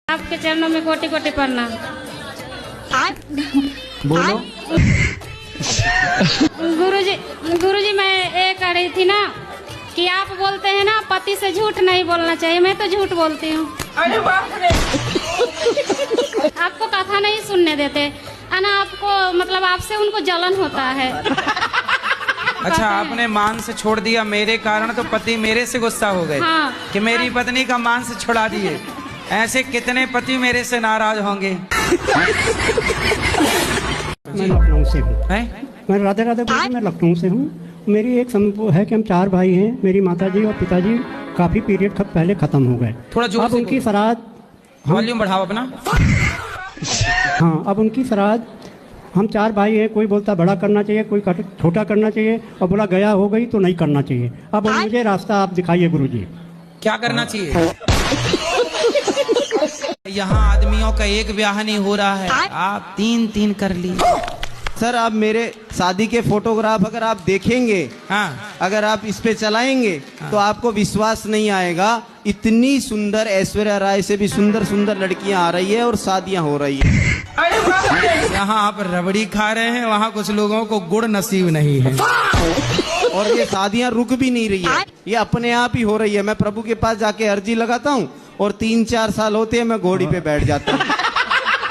आपके चरणों में कोटि कोटि प्रणाम। बोलो। गुरुजी मैं ये कह रही थी ना कि आप बोलते हैं ना पति से झूठ नहीं बोलना चाहिए, मैं तो झूठ बोलती हूँ। आपको कथा नहीं सुनने देते है ना, आपको मतलब आपसे उनको जलन होता है। अच्छा, आपने मांस छोड़ दिया मेरे कारण तो पति मेरे से गुस्सा हो गए। हाँ। कि मेरी पत्नी का मांस छुड़ा दिए। ऐसे कितने पति मेरे से नाराज होंगे। मैं लखनऊ से हूँ। मैं राधे राधे बोलती, मैं लखनऊ से हूँ। मेरी एक वो है कि हम 4 भाई हैं। मेरी माताजी और पिताजी काफी पीरियड पहले खत्म हो गए। थोड़ा जोर अब से उनकी श्राद्ध, वॉल्यूम बढ़ाओ अपना। हाँ, अब उनकी श्राद्ध, हम 4 भाई हैं। कोई बोलता बड़ा करना चाहिए, कोई छोटा करना चाहिए, और बोला गया हो गई तो नहीं करना चाहिए। अब मुझे रास्ता आप दिखाइए गुरुजी। क्या करना चाहिए? यहाँ आदमियों का एक ब्याह नहीं हो रहा है, आप 3 कर ली। सर, आप मेरे शादी के फोटोग्राफ अगर आप देखेंगे, हाँ। अगर आप इस पे चलाएंगे, हाँ। तो आपको विश्वास नहीं आएगा। इतनी सुंदर ऐश्वर्या राय से भी सुंदर सुंदर लड़कियां आ रही है और शादियां हो रही है। यहाँ आप रबड़ी खा रहे हैं, वहाँ कुछ लोगों को गुड़ नसीब नहीं है। और ये शादियां रुक भी नहीं रही है, ये अपने आप ही हो रही है। मैं प्रभु के पास जाके अर्जी लगाता हूँ और 3-4 साल होते हैं मैं घोड़ी पे बैठ जाता हूँ,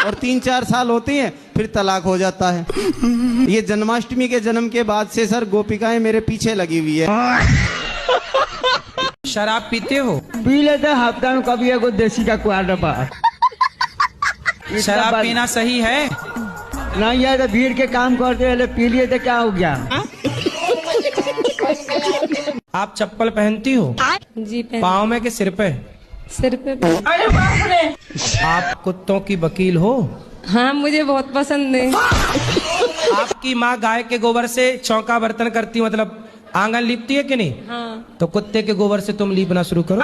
और 3-4 साल होते हैं फिर तलाक हो जाता है। ये जन्माष्टमी के जन्म के बाद से सर गोपिकाएं मेरे पीछे लगी हुई है। शराब पीते हो? पी लेते हफ्ता में कभी एगो देसी का क्वार्टर पर। शराब पीना सही है? नहीं है तो भीड़ के काम करते हुए पी लिए तो क्या हो गया। आप चप्पल पहनती हो? जी पाँव में के सिर पे? सिर पे। आप कुत्तों की वकील हो? हाँ, मुझे बहुत पसंद है। आपकी माँ गाय के गोबर से चौका बर्तन करती, मतलब आंगन लीपती है कि नहीं? हाँ। तो कुत्ते के गोबर से तुम लीपना शुरू करो।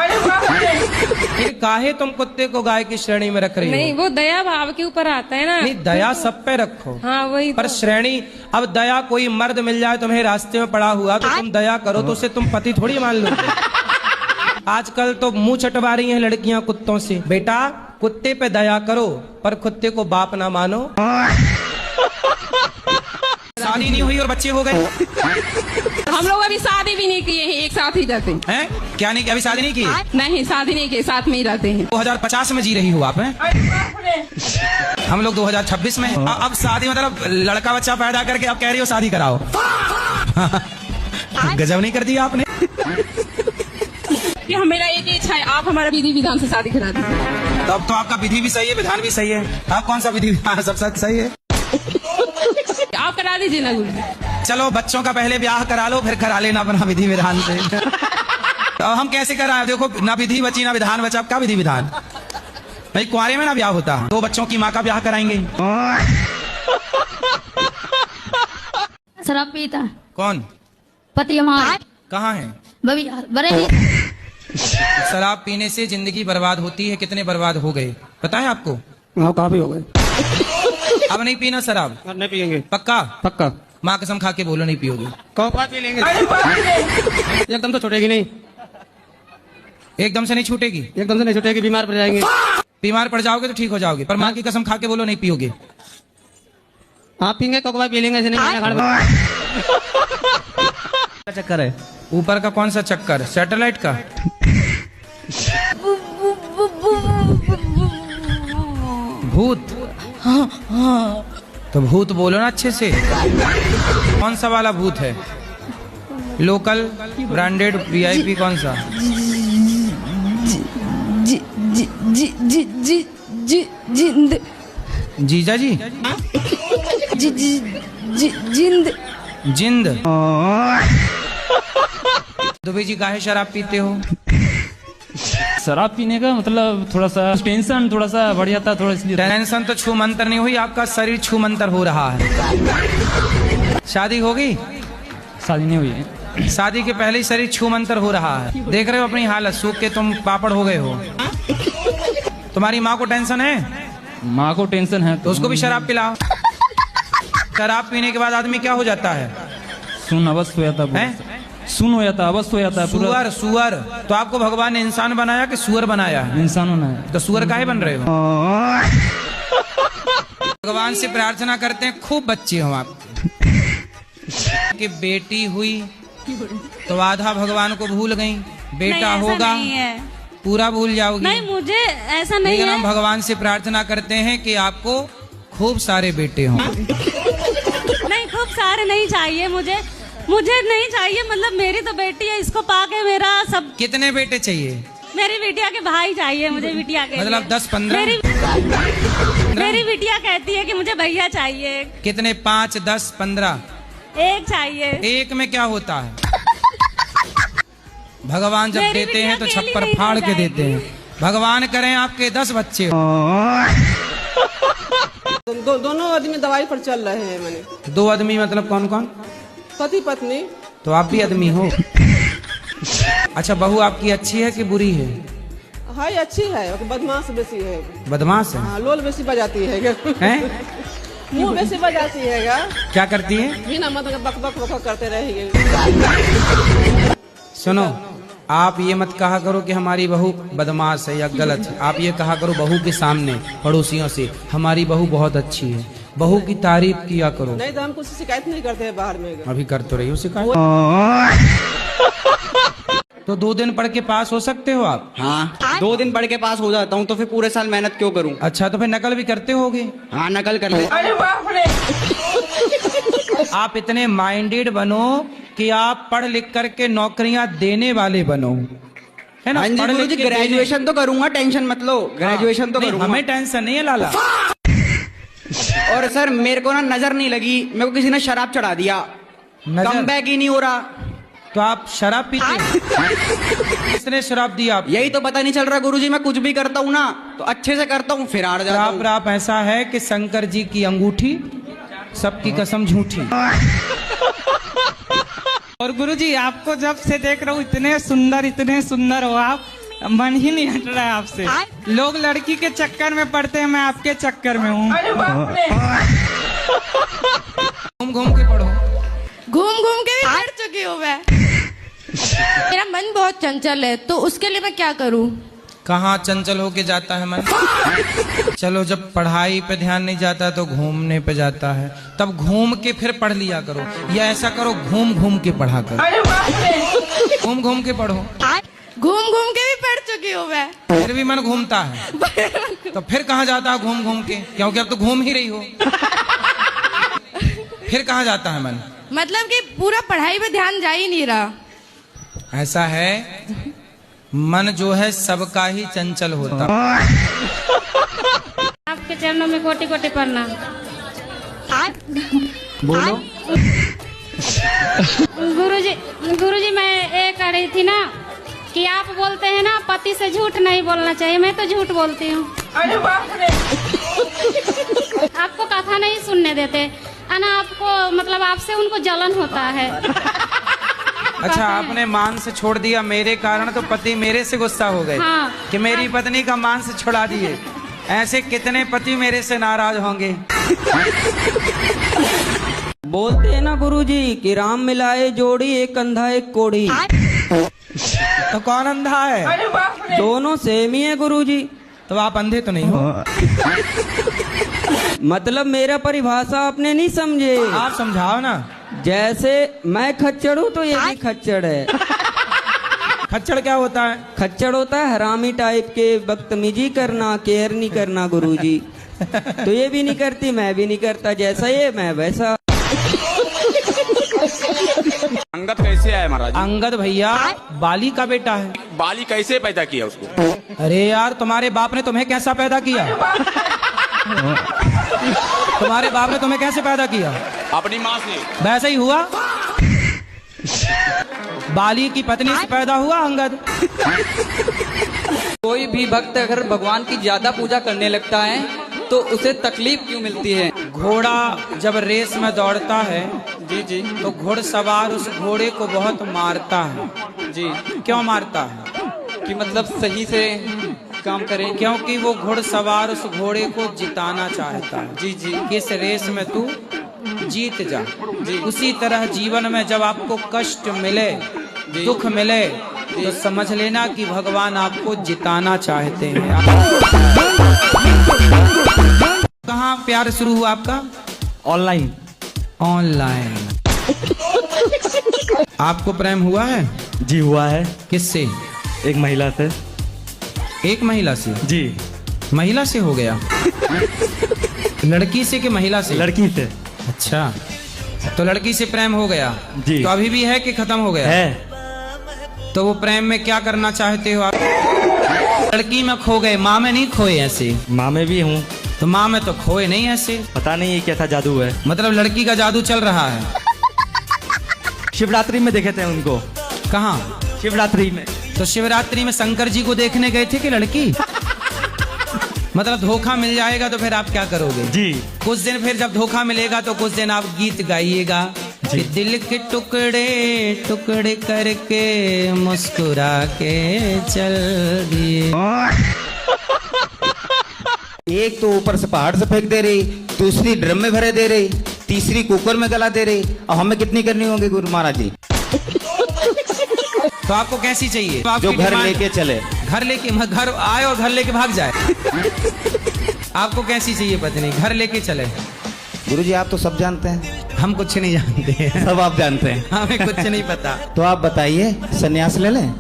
फिर काहे तुम कुत्ते को गाय की श्रेणी में रख रही हो? नहीं, वो दया भाव के ऊपर आता है ना। नहीं, दया सब पे रखो। हाँ, वही पर तो। श्रेणी, अब दया कोई मर्द मिल जाए तुम्हें रास्ते में पड़ा हुआ तो तुम दया करो, तो उसे तुम पति थोड़ी मान लो। आजकल तो मुंह चटवा रही हैं लड़कियां कुत्तों से। बेटा, कुत्ते पे दया करो पर कुत्ते को बाप ना मानो। शादी नहीं हुई और बच्चे हो गए। हम लोग अभी शादी भी नहीं किए हैं, एक साथ ही रहते हैं। क्या नहीं किया? अभी शादी नहीं की? नहीं, शादी नहीं किए, साथ में ही रहते हैं। 2050 में जी रही हो आप? हैं? हम लोग 2026 में। अब शादी मतलब लड़का बच्चा पैदा करके अब कह रही हो शादी कराओ। गजब नहीं कर दिया आपने। कि मेरा एक ही इच्छा है, आप हमारा विधि विधान से शादी करा दीजिए। तब तो आपका विधि भी सही है, विधान भी सही है। आप कौन सा विधि विधान सब सही है? आप करा दीजिए ना गुरु। चलो, बच्चों का पहले ब्याह करा लो, फिर करा लेना अपना विधि विधान से। तो हम कैसे कराएं? देखो, ना विधि बची ना विधान बचा। अब क्या विधि विधान? भाई कुंवारे में ना ब्याह होता, 2 बच्चों की माँ का ब्याह कराएंगे। शराब पीता कौन? पति हमारा। कहाँ है? बड़े। शराब पीने से जिंदगी बर्बाद होती है। कितने बर्बाद हो गए पता है आपको? हाँ, काफी हो गए। अब नहीं पीना शराब? नहीं पियेंगे। पक्का? पक्का। माँ कसम खा के बोलो नहीं पियोगे? कौवा पी लेंगे। एकदम तो छूटेगी नहीं। एकदम से नहीं छूटेगी? एकदम से नहीं छूटेगी, बीमार पड़ जाएंगे। बीमार पड़ जाओगे तो ठीक हो जाओगे, पर माँ की कसम खा के बोलो नहीं पियोगे? आप पियेंगे, कौवा पी लेंगे। ऐसे नहीं चक्कर है ऊपर का? कौन सा चक्कर? सैटेलाइट का? भूत? तो भूत बोलो ना अच्छे से। कौन सा वाला भूत है? Local, branded, VIP? कौन सा? जिंद। जीजा जी? जिंद। जिंद? दुबे जी, काहे शराब पीते हो? शराब पीने का मतलब थोड़ा सा टेंशन थोड़ा सा बढ़ जाता, थोड़ा इसलिए। टेंशन तो छू मंतर नहीं हुई, आपका शरीर छू मंतर हो रहा है। शादी होगी? शादी नहीं हुई है। शादी के पहले ही शरीर छू मंतर हो रहा है। देख रहे हो अपनी हालत, सूख के तुम पापड़ हो गए हो। तुम्हारी माँ को टेंशन है? माँ को टेंशन है तो उसको भी शराब पिलाओ। शराब पीने के बाद आदमी क्या हो जाता है? सुन अवश्य हो जाता है। सुन हो जाता है, अवस्थ हो जाता है पूरा। सुअर सुअर तो आपको भगवान ने इंसान बनाया कि सुअर बनाया है? इंसान होना है। तो सुअर काहे बन रहे हो? भगवान से प्रार्थना करते हैं खूब बच्चे हो आप कि बेटी हुई तो आधा भगवान को भूल गई, बेटा होगा पूरा भूल जाओगी। नहीं, मुझे ऐसा नहीं लेकिन है। हम भगवान से प्रार्थना करते हैं कि आपको खूब सारे बेटे हों। नहीं, खूब सारे नहीं चाहिए मुझे नहीं चाहिए। मतलब मेरी तो बेटी है, इसको पाके मेरा सब। कितने बेटे चाहिए? मेरी बिटिया के भाई चाहिए मुझे, बिटिया के मतलब 10-15? मेरी बिटिया कहती है कि मुझे भैया चाहिए। कितने? 5, 10, 15? एक चाहिए। एक में क्या होता है? भगवान जब मेरी देते हैं तो बिटिया छप्पर अकेली फाड़ नहीं के रह देते हैं। भगवान करें आपके 10 बच्चे हो। दोनों आदमी दवाई पर चल रहे हैं। मैंने 2 आदमी मतलब कौन कौन? पति पत्नी। तो आप भी आदमी हो? अच्छा, बहू आपकी अच्छी है कि बुरी है? हाय अच्छी है, बदमाश बेसी है। बदमाश है? हाँ, लोल बेसी बजाती है। हैं? मुंह बेसी बजाती है। क्या करती है? बिना मतलब बक बक बक करते रहेंगे। सुनो, आप ये मत कहा करो कि हमारी बहू बदमाश है या गलत है। आप ये कहा करो बहू के सामने पड़ोसियों से, हमारी बहू बहुत अच्छी है। बहू की तारीफ किया करो। नहीं तो हम कुछ शिकायत नहीं करते हैं बाहर में। अभी कर तो रही हो शिकायत। तो 2 दिन पढ़ के पास हो सकते हो आप? हाँ, 2 दिन पढ़ के पास हो जाता हूँ तो फिर पूरे साल मेहनत क्यों करूँ? अच्छा, तो फिर नकल भी करते होगे? हाँ, नकल कर ले। आप इतने माइंडेड बनो कि आप पढ़ लिख करके नौकरियां देने वाले बनो, है ना? हाँ जी पढ़ लिख गुरुजी, के ग्रेजुएशन तो करूंगा, टेंशन मत लो। ग्रेजुएशन तो नहीं, करूंगा। हमें टेंशन नहीं है लाला। और सर मेरे को ना नजर नहीं लगी, मेरे को किसी ने शराब चढ़ा दिया, नजर? कम बैक ही नहीं हो रहा। तो आप शराब पीते हो? किसने शराब दी आप? यही तो पता नहीं चल रहा गुरुजी। मैं कुछ भी करता हूँ ना तो अच्छे से करता हूँ, फिर हार जाता हूँ। राप ऐसा है कि शंकर जी की अंगूठी, सबकी कसम झूठी। और गुरुजी आपको जब से देख रहा हूँ इतने सुंदर हो आप, मन ही नहीं हट रहा है आपसे। लोग लड़की के चक्कर में पड़ते हैं, मैं आपके चक्कर में हूँ। घूम घूम के पढ़ो। घूम के भी पढ़ चुकी हूँ मैं। मेरा मन बहुत चंचल है, तो उसके लिए मैं क्या करूँ? कहाँ चंचल होके जाता है मन? चलो, जब पढ़ाई पे ध्यान नहीं जाता तो घूमने पे जाता है, तब घूम के फिर पढ़ लिया करो। या ऐसा करो, घूम घूम के पढ़ा करो। घूम घूम के पढ़ो। घूम के भी पढ़ चुकी हूँ मैं। फिर भी मन घूमता है तो फिर कहाँ जाता है घूम घूम के? क्योंकि अब तो घूम ही रही हो। फिर कहाँ जाता है मन? मतलब कि पूरा पढ़ाई पे ध्यान जा ही नहीं रहा। ऐसा है, मन जो है सबका ही चंचल होता। आपके चरणों में कोटि कोटि प्रणाम। बोलो। गुरुजी मैं ये कह रही थी ना कि आप बोलते हैं ना पति से झूठ नहीं बोलना चाहिए। मैं तो झूठ बोलती हूँ। आपको कथा नहीं सुनने देते है ना, आपको मतलब आपसे उनको जलन होता है। अच्छा, आपने मांस छोड़ दिया मेरे कारण तो पति मेरे से गुस्सा हो गए। हाँ। कि मेरी पत्नी का मांस छोड़ा दिए। ऐसे कितने पति मेरे से नाराज होंगे। बोलते हैं ना गुरुजी कि राम मिलाए जोड़ी, एक अंधा एक कोढ़ी। तो कौन अंधा है? दोनों सेम ही है गुरुजी। तो आप अंधे तो नहीं हो? मतलब मेरा परिभाषा आपने नहीं समझे। आप समझाओ ना। जैसे मैं खच्चड़ हूँ तो ये भी खच्चड़ है। खच्चड़ क्या होता है? खच्चड़ होता है हरामी टाइप के, बदतमीजी करना, केयर नहीं करना गुरुजी। तो ये भी नहीं करती, मैं भी नहीं करता। जैसा ये मैं वैसा। अंगद कैसे आया महाराज? अंगद भैया बाली का बेटा है। बाली कैसे पैदा किया उसको? अरे यार, तुम्हारे बाप ने तुम्हें कैसा पैदा किया? तुम्हारे बाप ने तुम्हें कैसे पैदा किया? अपनी माँ से। वैसे ही हुआ। बाली की पत्नी से पैदा हुआ अंगद। कोई भी भक्त अगर भगवान की ज्यादा पूजा करने लगता है तो उसे तकलीफ क्यों मिलती है? घोड़ा जब रेस में दौड़ता है जी तो घुड़सवार उस घोड़े को बहुत मारता है। जी। क्यों मारता है? कि मतलब सही से काम करें। क्योंकि वो घुड़सवार उस घोड़े को जिताना चाहता है। जी। इस रेस में तू जीत जा। उसी तरह जीवन में जब आपको कष्ट मिले, दुख मिले, तो समझ लेना कि भगवान आपको जिताना चाहते हैं। कहाँ प्यार शुरू हुआ आपका? ऑनलाइन। ऑनलाइन। आपको प्रेम हुआ है? जी हुआ है। किससे? एक महिला से। एक महिला से? जी। महिला से हो गया? लड़की से कि महिला से? लड़की से। अच्छा, तो लड़की से प्रेम हो गया जी। तो अभी भी है कि खत्म हो गया? है। तो वो प्रेम में क्या करना चाहते हो आप? लड़की में खो गए, माँ में नहीं खोए ऐसे? माँ में भी हूँ। तो माँ में तो खोए नहीं ऐसे? पता नहीं ये कैसा जादू है। मतलब लड़की का जादू चल रहा है? शिवरात्रि में देखे थे उनको। कहाँ? शिवरात्रि में। तो शिवरात्रि में शंकर जी को देखने गए थे कि लड़की? मतलब धोखा मिल जाएगा तो फिर आप क्या करोगे? जी। कुछ दिन फिर जब धोखा मिलेगा तो कुछ दिन आप गीत गाइएगा कि दिल के टुकड़े टुकड़े करके मुस्कुरा के चल दिए। एक तो ऊपर से पहाड़ से फेंक दे रही, दूसरी ड्रम में भरे दे रही, तीसरी कुकर में गला दे रही, और हमें कितनी करनी होगी गुरु महाराज जी? तो आपको कैसी चाहिए? जो घर लेके चले। घर लेके, घर आए और घर लेके भाग जाए। आपको कैसी चाहिए पत्नी? घर लेके चले। गुरुजी आप तो सब जानते हैं। हम कुछ नहीं जानते हैं। सब आप जानते हैं। हमें कुछ नहीं पता। तो आप बताइए, सन्यास ले लें?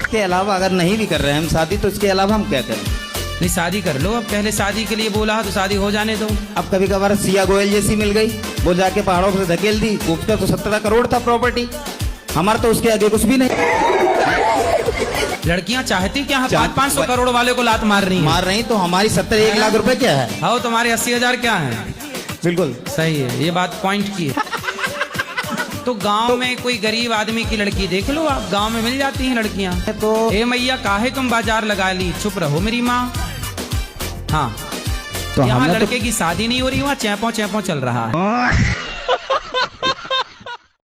इसके अलावा अगर नहीं भी कर रहे हैं हम शादी, तो इसके अलावा हम क्या करें? नहीं, शादी कर लो। अब पहले शादी के लिए बोला तो शादी हो जाने दो। अब कभी कभार सिया गोयल जैसी मिल गई, वो जाके पहाड़ों से धकेल दी। उसका तो 17 करोड़ था प्रॉपर्टी, हमारा तो उसके आगे कुछ भी नहीं। लड़कियां चाहती क्या है? 500 करोड़ वाले को लात मार रही हैं। मार रही तो हमारी 70-1 लाख रुपए क्या है? हाँ, तुम्हारे 80,000 क्या है? बिल्कुल सही है, ये बात पॉइंट की है। तो गांव में कोई गरीब आदमी की लड़की देख लो आप, गांव में मिल जाती हैं लड़कियां। तो ए मैया काहे तुम बाजार लगा ली, चुप रहो मेरी माँ। हाँ, तो यहाँ हमने लड़के की शादी नहीं हो रही, वहाँ चैपो चैपो चल रहा है।